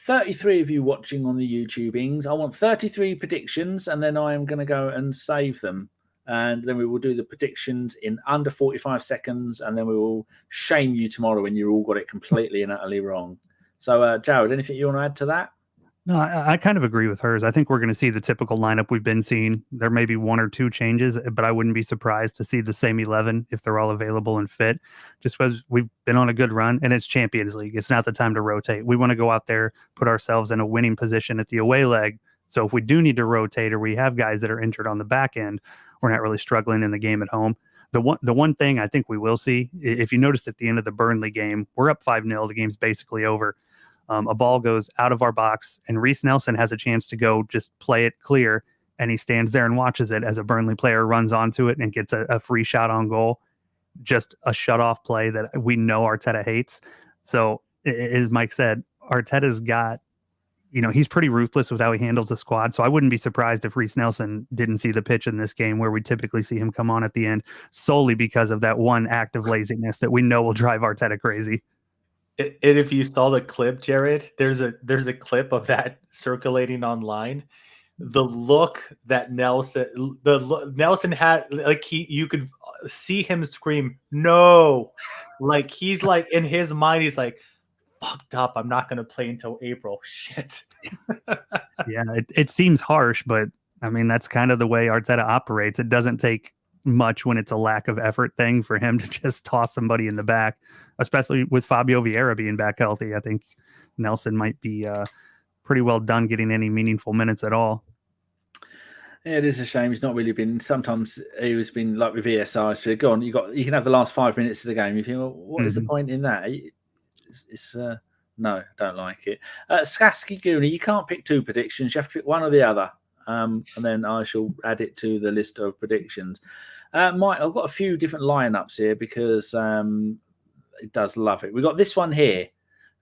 33 of you watching on the YouTubings. I want 33 predictions, and then I am going to go and save them. And then we will do the predictions in under 45 seconds, and then we will shame you tomorrow when you all got it completely and utterly wrong. So, Jared, anything you want to add to that? No, I kind of agree with hers. I think we're going to see the typical lineup we've been seeing. There may be one or two changes, but I wouldn't be surprised to see the same 11 if they're all available and fit, just because we've been on a good run and it's Champions League. It's not the time to rotate. We want to go out there, put ourselves in a winning position at the away leg. So if we do need to rotate or we have guys that are injured on the back end, we're not really struggling in the game at home. The one thing I think we will see, if you noticed at the end of the Burnley game, we're up 5-0. The game's basically over. A ball goes out of our box, and Reece Nelson has a chance to go just play it clear, and he stands there and watches it as a Burnley player runs onto it and gets a free shot on goal. Just a shut-off play that we know Arteta hates. So, as Mike said, Arteta's got, he's pretty ruthless with how he handles the squad. So I wouldn't be surprised if Reece Nelson didn't see the pitch in this game, where we typically see him come on at the end, solely because of that one act of laziness that we know will drive Arteta crazy. And if you saw the clip, Jared, there's a clip of that circulating online. The look that Nelson had, like you could see him scream, "No!" Like he's like in his mind, he's like, "Fucked up. I'm not going to play until April." Shit. Yeah, it seems harsh, but I mean that's kind of the way Arteta operates. It doesn't take much when it's a lack of effort thing for him to just toss somebody in the back, especially with Fabio Vieira being back healthy. I think Nelson might be pretty well done getting any meaningful minutes at all. Yeah, it is a shame. He's not really been. Sometimes he was been like with ESR. So go on, you can have the last 5 minutes of the game. You think, well, what is the point in that? It's no, don't like it. Skaski Goonie, you can't pick two predictions. You have to pick one or the other. And then I shall add it to the list of predictions. Mike, I've got a few different lineups here because it does love it. We've got this one here.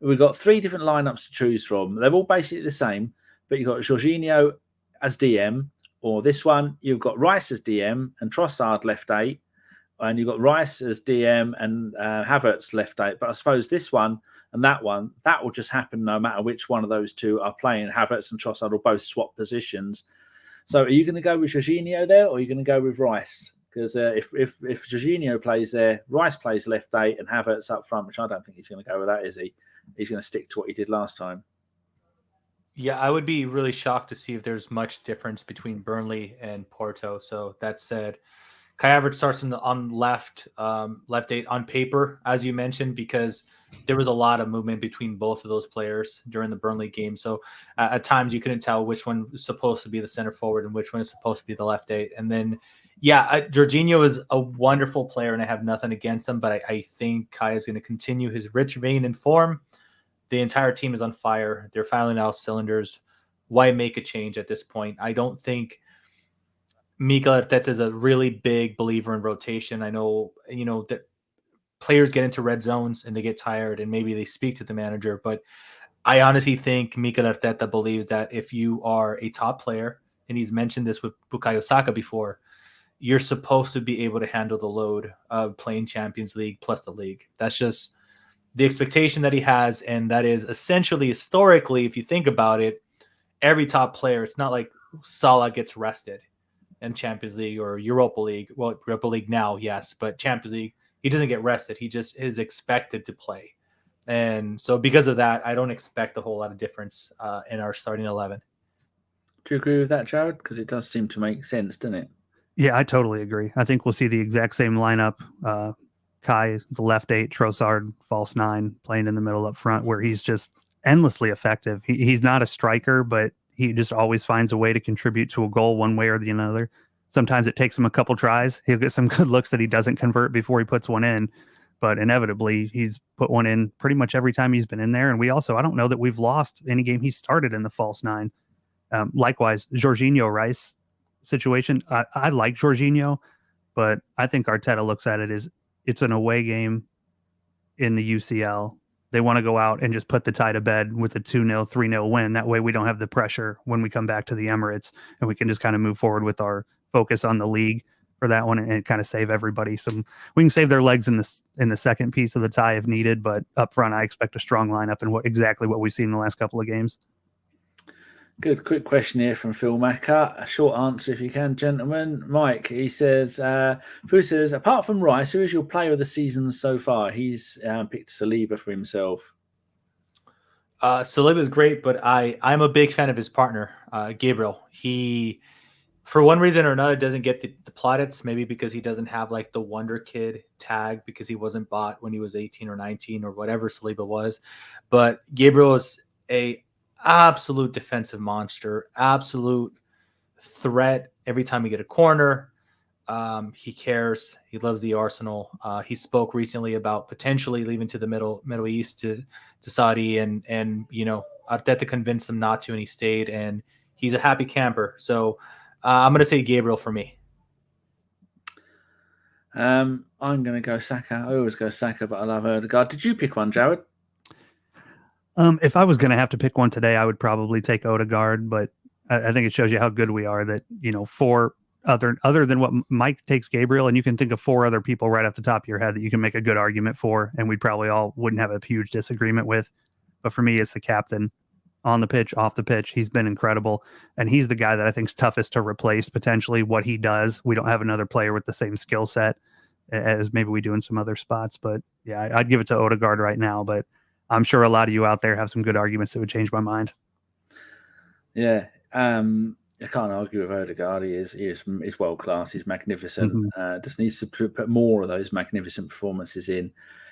We've got 3 different lineups to choose from. They're all basically the same, but you've got Jorginho as DM, or this one, you've got Rice as DM and Trossard left 8, and you've got Rice as DM and Havertz left 8. But I suppose this one and that one, that will just happen no matter which one of those two are playing. Havertz and Trossard will both swap positions. So are you going to go with Jorginho there, or are you going to go with Rice? Because if Jorginho plays there, Rice plays left 8 and Havertz up front, which I don't think he's going to go with that, is he? He's going to stick to what he did last time. Yeah, I would be really shocked to see if there's much difference between Burnley and Porto. So that said, Kai Havertz starts on left 8 on paper, as you mentioned, because there was a lot of movement between both of those players during the Burnley game. So at times you couldn't tell which one was supposed to be the center forward and which one is supposed to be the left 8. And then Yeah, Jorginho is a wonderful player, and I have nothing against him, but I think Kai is going to continue his rich vein and form. The entire team is on fire. They're firing out cylinders. Why make a change at this point? I don't think Mikel Arteta is a really big believer in rotation. I know, that players get into red zones and they get tired and maybe they speak to the manager, but I honestly think Mikel Arteta believes that if you are a top player, and he's mentioned this with Bukayo Saka before, you're supposed to be able to handle the load of playing Champions League plus the league. That's just the expectation that he has, and that is essentially, historically, if you think about it, every top player, it's not like Salah gets rested in Champions League or Europa League. Well, Europa League now, yes, but Champions League, he doesn't get rested. He just is expected to play. And so because of that, I don't expect a whole lot of difference in our starting 11. Do you agree with that, Jared? Because it does seem to make sense, doesn't it? Yeah, I totally agree. I think we'll see the exact same lineup. Kai is the left 8, Trossard, false 9, playing in the middle up front, where he's just endlessly effective. He's not a striker, but he just always finds a way to contribute to a goal one way or the other. Sometimes it takes him a couple tries. He'll get some good looks that he doesn't convert before he puts one in. But inevitably, he's put one in pretty much every time he's been in there. And I don't know that we've lost any game he started in the false 9. Likewise, Jorginho Rice situation. I like Jorginho, but I think Arteta looks at it as it's an away game in the UCL. They want to go out and just put the tie to bed with a 2-0, 3-0 win. That way we don't have the pressure when we come back to the Emirates, and we can just kind of move forward with our focus on the league for that one and kind of save everybody. So we can save their legs in the second piece of the tie if needed, but up front, I expect a strong lineup and exactly what we've seen in the last couple of games. Good. Quick question here from Phil Macker. A short answer if you can, gentlemen. Mike, he says, Phil says, apart from Rice, who is your player of the season so far? He's picked Saliba for himself. Saliba is great, but I'm a big fan of his partner, Gabriel. He, for one reason or another, doesn't get the plaudits, maybe because he doesn't have like the Wonder Kid tag because he wasn't bought when he was 18 or 19 or whatever Saliba was. But Gabriel is a absolute defensive monster, absolute threat every time we get a corner. He cares. He loves the Arsenal. He spoke recently about potentially leaving to the Middle East to Saudi, and Arteta convinced him not to, and he stayed, and he's a happy camper. So I'm going to say Gabriel for me. I'm going to go Saka. I always go Saka, but I love Odegaard. Did you pick one, Jared? If I was going to have to pick one today, I would probably take Odegaard, but I think it shows you how good we are that, four other than what Mike takes Gabriel, and you can think of 4 other people right off the top of your head that you can make a good argument for, and we probably all wouldn't have a huge disagreement with. But for me, it's the captain on the pitch, off the pitch. He's been incredible, and he's the guy that I think is toughest to replace potentially what he does. We don't have another player with the same skill set as maybe we do in some other spots, but yeah, I'd give it to Odegaard right now, but I'm sure a lot of you out there have some good arguments that would change my mind. Yeah, I can't argue with Odegaard. He's world class. He's magnificent. Mm-hmm. Just needs to put more of those magnificent performances in.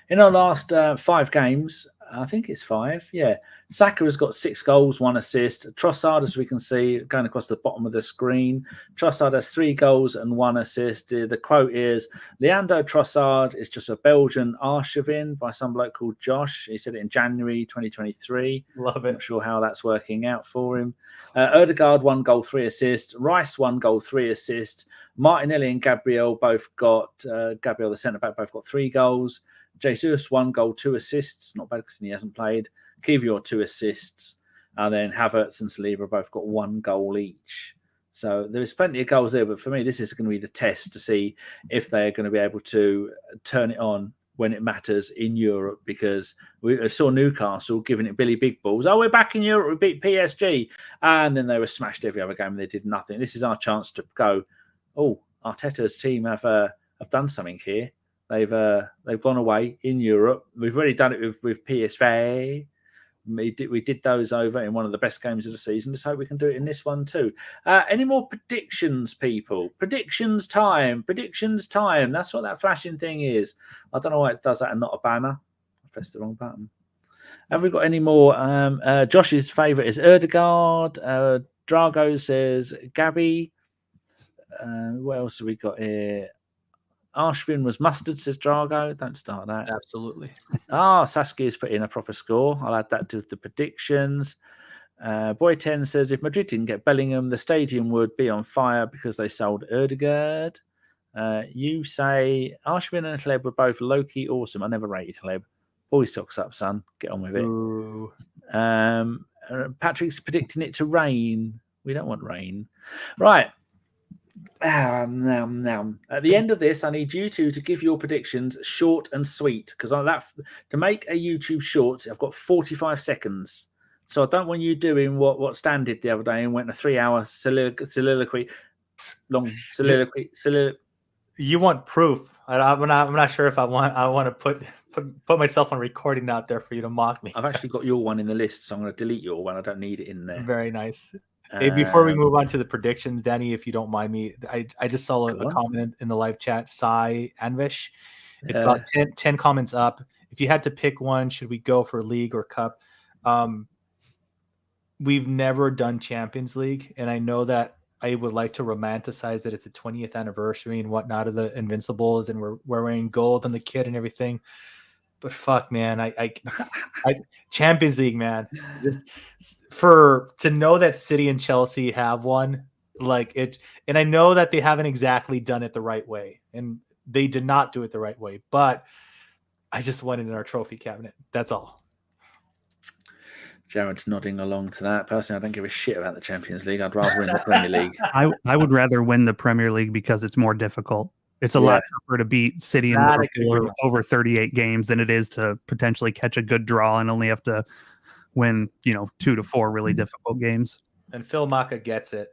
In our last 5 games, I think it's 5. Yeah, Saka has got 6 goals, 1 assist. Trossard, as we can see, going across the bottom of the screen, Trossard has 3 goals and 1 assist. The quote is, Leandro Trossard is just a Belgian Arshavin by some bloke called Josh. He said it in January 2023. Love it. Not sure how that's working out for him. Odegaard, 1 goal, 3 assists. Rice, 1 goal, 3 assists. Martinelli and Gabriel both got, Gabriel, the centre-back, both got 3 goals. Jesus, 1 goal, 2 assists. Not bad because he hasn't played. Kiwior, 2 assists. And then Havertz and Saliba both got 1 goal each. So there's plenty of goals there. But for me, this is going to be the test to see if they're going to be able to turn it on when it matters in Europe, because we saw Newcastle giving it Billy Big Balls. Oh, we're back in Europe. We beat PSG. And then they were smashed every other game and they did nothing. This is our chance to go, oh, Arteta's team have done something here. They've gone away in Europe. We've already done it with PSV. We did those over in one of the best games of the season. Let's hope we can do it in this one too. Any more predictions, people? Predictions time. That's what that flashing thing is. I don't know why it does that and not a banner. I pressed the wrong button. Have we got any more? Josh's favourite is Odegaard. Drago says Gabby. What else have we got here? Arshvin was mustard, says Drago. Don't start that. Absolutely. Saskia's put in a proper score. I'll add that to the predictions. Boy 10 says if Madrid didn't get Bellingham, the stadium would be on fire because they sold Odegaard. You say Arshvin and Hleb were both low-key awesome. I never rated Hleb. Boy socks up, son. Get on with it. Patrick's predicting it to rain. We don't want rain. Right. Now. At the end of this, I need you two to give your predictions short and sweet because to make a YouTube short, I've got 45 seconds. So I don't want you doing what Stan did the other day and went a 3-hour soliloquy. You want proof? I'm not sure if I want to put myself on recording out there for you to mock me. I've actually got your one in the list, so I'm going to delete your one. I don't need it in there. Very nice. Hey, before we move on to the predictions, Danny, if you don't mind me, I just saw a comment in the live chat. Sai Anvish, it's about 10 comments up. If you had to pick one, should we go for league or cup? We've never done Champions League, and I know that I would like to romanticize that it's the 20th anniversary and whatnot of the Invincibles, and we're wearing gold on the kit and everything. But fuck, man, I Champions League, man. Just to know that City and Chelsea have one, like it, and I know that they haven't exactly done it the right way, and they did not do it the right way. But I just want it in our trophy cabinet. That's all. Jared's nodding along to that. Personally, I don't give a shit about the Champions League. I'd rather win the Premier League. I would rather win the Premier League because it's more difficult. It's a lot tougher to beat City and Liverpool over 38 games than it is to potentially catch a good draw and only have to win, 2 to 4 really difficult games. And Phil Maka gets it.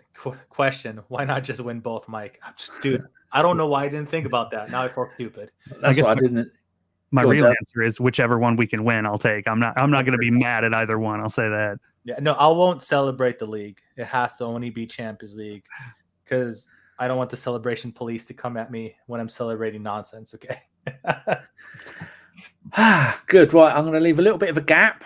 Question: why not just win both, Mike? Dude, I don't know why I didn't think about that. Now I feel stupid. That's what I didn't. My real answer is whichever one we can win, I'll take. I'm not going to be mad at either one. I'll say that. Yeah, no, I won't celebrate the league. It has to only be Champions League because I don't want the celebration police to come at me when I'm celebrating nonsense. Okay. Good. Right. I'm going to leave a little bit of a gap.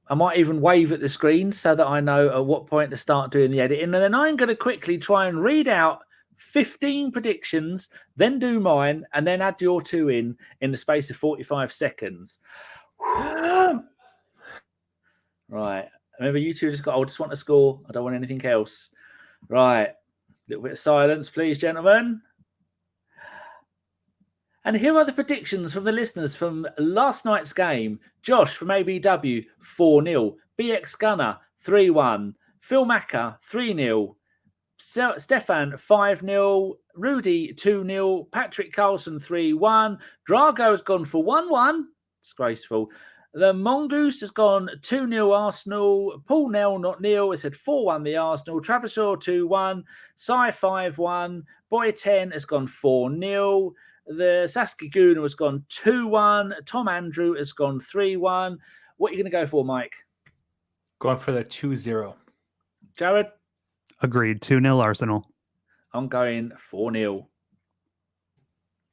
I might even wave at the screen so that I know at what point to start doing the editing. And then I'm going to quickly try and read out 15 predictions, then do mine, and then add your two in the space of 45 seconds. Right. Remember, you two just want to score. I don't want anything else. Right. A little bit of silence, please, gentlemen. And here are the predictions from the listeners from last night's game. Josh from ABW, 4-0. BX Gunner, 3-1. Phil Macker, 3-0. Stefan, 5-0. Rudy, 2-0. Patrick Carlson, 3-1. Drago has gone for 1-1. Disgraceful. The Mongoose has gone 2-0 Arsenal. Paul Nell, not Neil, has said 4-1 the Arsenal. Travisor, 2-1. Cy, 5-1. Boy 10 has gone 4-0. The Saskia Guna has gone 2-1. Tom Andrew has gone 3-1. What are you going to go for, Mike? Going for the 2-0. Jared? Agreed. 2-0 Arsenal. I'm going 4-0.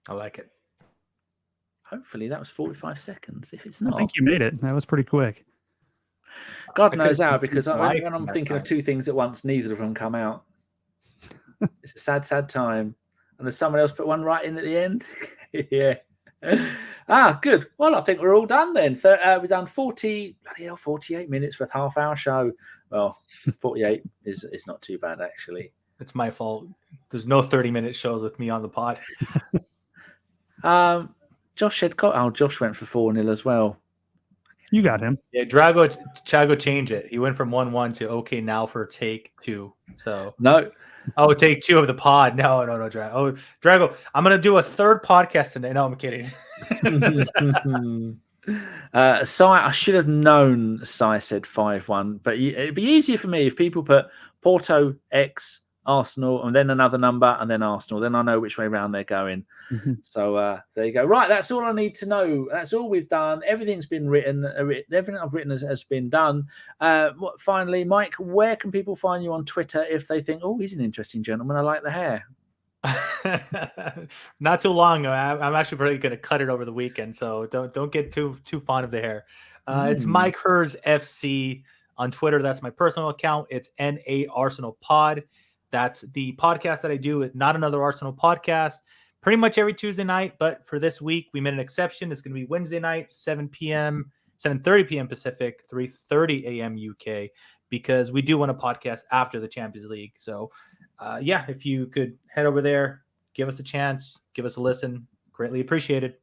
I like it. Hopefully that was 45 seconds. If it's not, I think you made it. That was pretty quick. God knows how, because when I'm thinking of two things at once, neither of them come out. It's a sad, sad time. And there's someone else put one right in at the end. Yeah. Good. Well, I think we're all done then. We've done 48 minutes for a half-hour show. Well, 48 is not too bad, actually. It's my fault. There's no 30-minute shows with me on the pod. Josh said, Josh went for 4-0 as well. You got him. Yeah, Chago changed it. He went from 1-1 to okay now for take 2. So no. Oh, take 2 of the pod. No, Drago. Oh, Drago, I'm gonna do a third podcast today. No, I'm kidding. I should have known Sai said 5-1, but it'd be easier for me if people put Porto X Arsenal and then another number and then Arsenal. Then I know which way round they're going. Mm-hmm. So there you go. Right, that's all I need to know. That's all we've done. Everything's been written. Everything I've written has been done. Finally, Mike, where can people find you on Twitter if they think, oh, he's an interesting gentleman, I like the hair? Not too long. I'm actually probably going to cut it over the weekend, so don't get too fond of the hair. It's Mike Herz FC on Twitter. That's my personal account. It's NA Arsenal Pod. That's the podcast that I do at Not Another Arsenal Podcast, pretty much every Tuesday night. But for this week, we made an exception. It's going to be Wednesday night, 7:30 p.m. Pacific, 3:30 a.m. UK, because we do want a podcast after the Champions League. So, if you could head over there, give us a chance, give us a listen, greatly appreciated.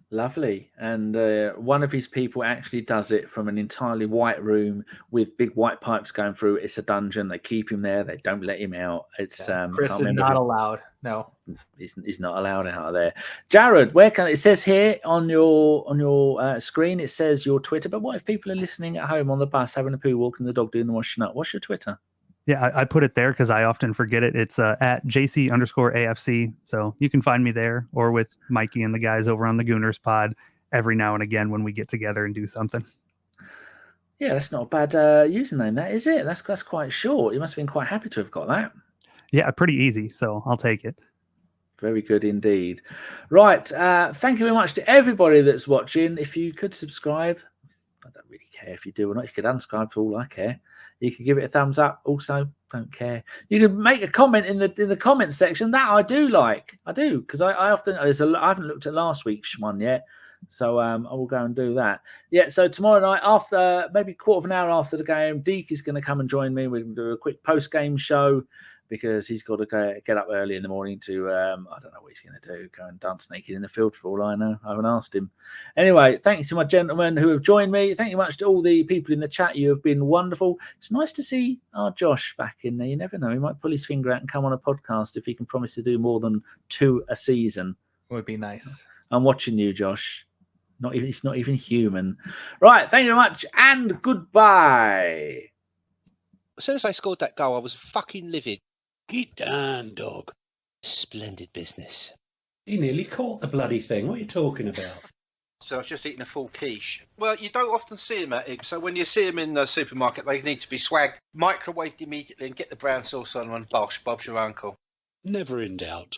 Lovely. And one of his people actually does it from an entirely white room with big white pipes going through. It's a dungeon. They keep him there. They don't let him out. It's Chris is not allowed. No, he's not allowed out of there. Jared, where can it says here on your screen? It says your Twitter. But what if people are listening at home on the bus, having a poo, walking the dog, doing the washing up? What's your Twitter? Yeah, I put it there because I often forget it. It's at JC_AFC. So you can find me there, or with Mikey and the guys over on the Gooners pod every now and again when we get together and do something. Yeah, that's not a bad username, that is it? That's quite short. You must have been quite happy to have got that. Yeah, pretty easy. So I'll take it. Very good indeed. Right. Thank you very much to everybody that's watching. If you could subscribe, I don't really care if you do or not. You could unsubscribe for all I care. You could give it a thumbs up. Also, don't care. You can make a comment in the comment section. That I do like. I do, because I often I haven't looked at last week's one yet, so I will go and do that. Yeah. So tomorrow night, after maybe quarter of an hour after the game, Deke is going to come and join me. We're going to do a quick post game show, because he's got to get up early in the morning to, I don't know what he's going to do, go and dance naked in the field for all I know. I haven't asked him. Anyway, thank you to my gentlemen who have joined me. Thank you much to all the people in the chat. You have been wonderful. It's nice to see our Josh back in there. You never know. He might pull his finger out and come on a podcast if he can promise to do more than 2 a season. Would be nice. I'm watching you, Josh. It's not even human. Right, thank you very much, and goodbye. As soon as I scored that goal, I was fucking livid. Get down, dog. Splendid business. He nearly caught the bloody thing. What are you talking about? So I was just eating a full quiche. Well, you don't often see them at Ibs, so when you see them in the supermarket, they need to be swagged, microwaved immediately, and get the brown sauce on and bosh, Bob's your uncle. Never in doubt.